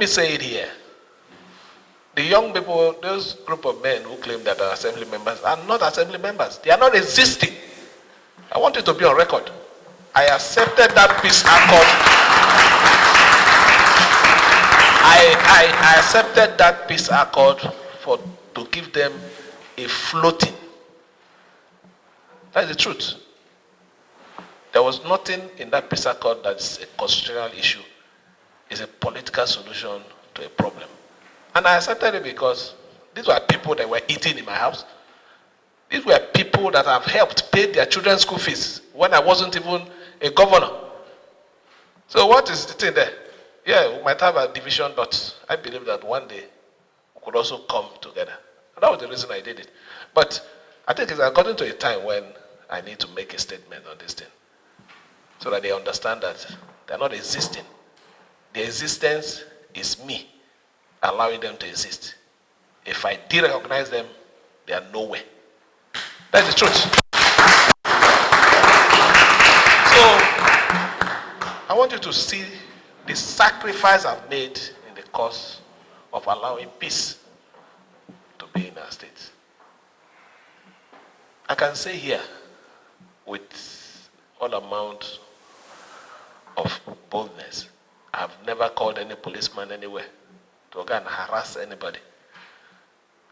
me say it here. The young people, those group of men who claim that are assembly members are not assembly members. They are not existing. I want it to be on record. I accepted that peace accord. I accepted that peace accord to give them a floating. That's the truth. There was nothing in that peace accord that's a constitutional issue. It's a political solution to a problem. And I accepted it because these were people that were eating in my house. These were people that have helped pay their children's school fees when I wasn't even a governor. So what is the thing there? Yeah, we might have a division, but I believe that one day we could also come together. And that was the reason I did it. But I think it's according to a time when I need to make a statement on this thing, so that they understand that they're not existing. Their existence is me allowing them to exist. If I de-recognize them, they are nowhere. That's the truth. So, I want you to see the sacrifice I've made in the cause of allowing peace to be in our state. I can say here, with all amount of boldness, I've never called any policeman anywhere to go and harass anybody.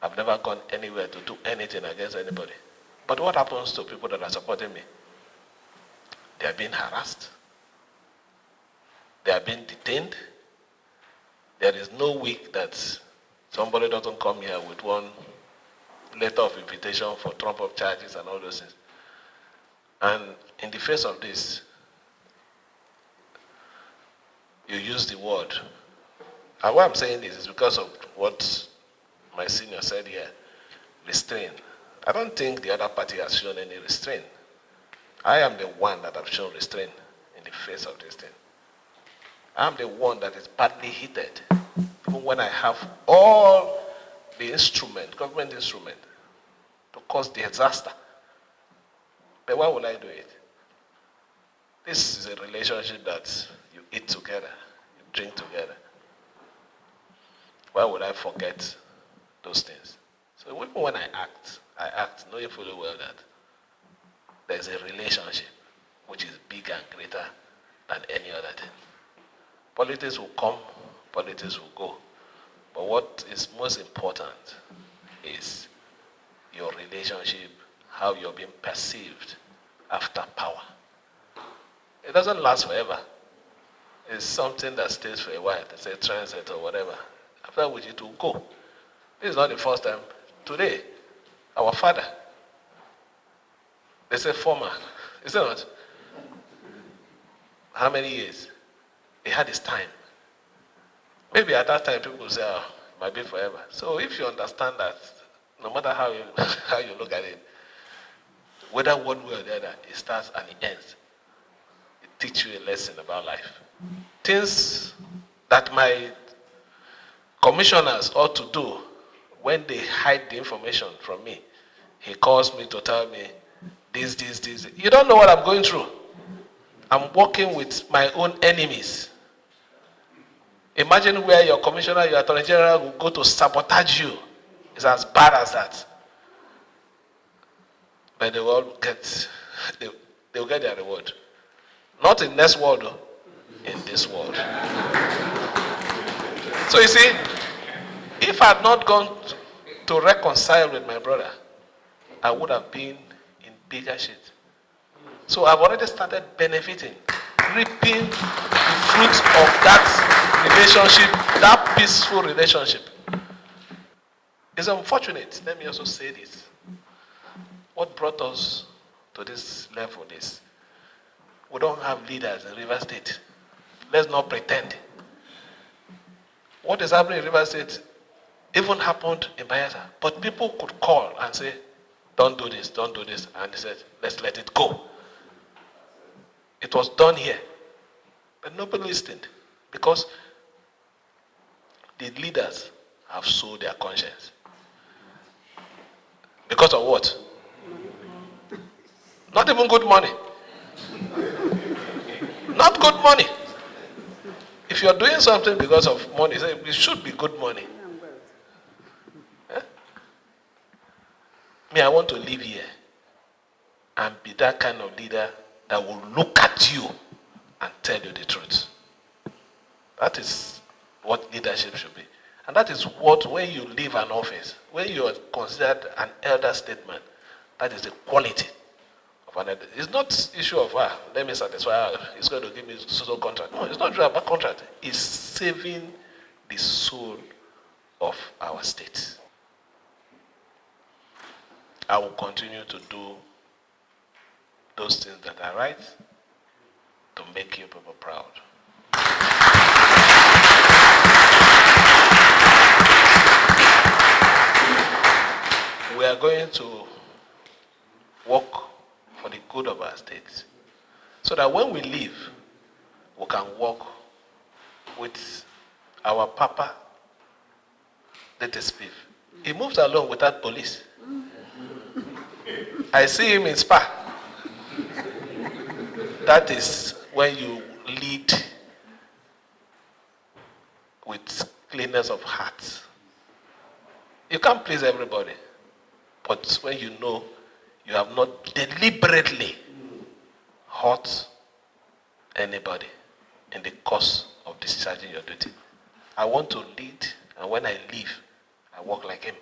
I've never gone anywhere to do anything against anybody. But what happens to people that are supporting me? They are being harassed. They are being detained. There is no week that somebody doesn't come here with one letter of invitation for trump-up charges and all those things. And in the face of this, you use the word. And why I'm saying this is because of what my senior said here, restrain. I don't think the other party has shown any restraint. I am the one that have shown restraint in the face of this thing. I'm the one that is badly heated, even when I have all the instrument, government instrument, to cause disaster. But why would I do it? This is a relationship that you eat together, you drink together. Why would I forget those things? So even when I act knowing fully well that there's a relationship which is bigger and greater than any other thing. Politics will come, politics will go. But what is most important is your relationship, how you're being perceived after power. It doesn't last forever. It's something that stays for a while. It's a transit or whatever. After which it will go. This is not the first time. Today, our father, they say former, is it not? How many years? He had his time. Maybe at that time people will say, oh, it might be forever. So if you understand that, no matter how you look at it, whether one way or the other, it starts and it ends. It teaches you a lesson about life. Things that my commissioners ought to do when they hide the information from me. He calls me to tell me this. You don't know what I'm going through. I'm working with my own enemies. Imagine where your commissioner, your attorney general will go to sabotage you. It's as bad as that. But they will all get, they will get their reward. Not in this world, though, in this world. So you see, if I had not gone to reconcile with my brother, I would have been in bigger shit. So I've already started benefiting, reaping the fruits of that relationship, that peaceful relationship. It's unfortunate, let me also say this. What brought us to this level is, we don't have leaders in River State. Let's not pretend. What is happening in River State even happened in Bayelsa. But people could call and say, don't do this. And they said, let's let it go. It was done here. But nobody listened. Because the leaders have sold their conscience. Because of what? Not even good money. Not good money. If If you're doing something because of money, it should be good money. Me, I want to live here and be that kind of leader that will look at you and tell you the truth. That is what leadership should be. And that is what, when you leave an office, when you are considered an elder statesman, that is the quality of an elder. It's not issue of, let me satisfy, it's going to give me social contract. No, it's not about contract. It's saving the soul of our state. I will continue to do those things that are right to make you people proud. We are going to work for the good of our state, so that when we leave, we can work with our Papa, let us speak. He moves along without police. I see him in Spa. That is when you lead with cleanness of heart. You can't please everybody, but when you know you have not deliberately hurt anybody in the course of discharging your duty. I want to lead, and when I leave, I walk like him.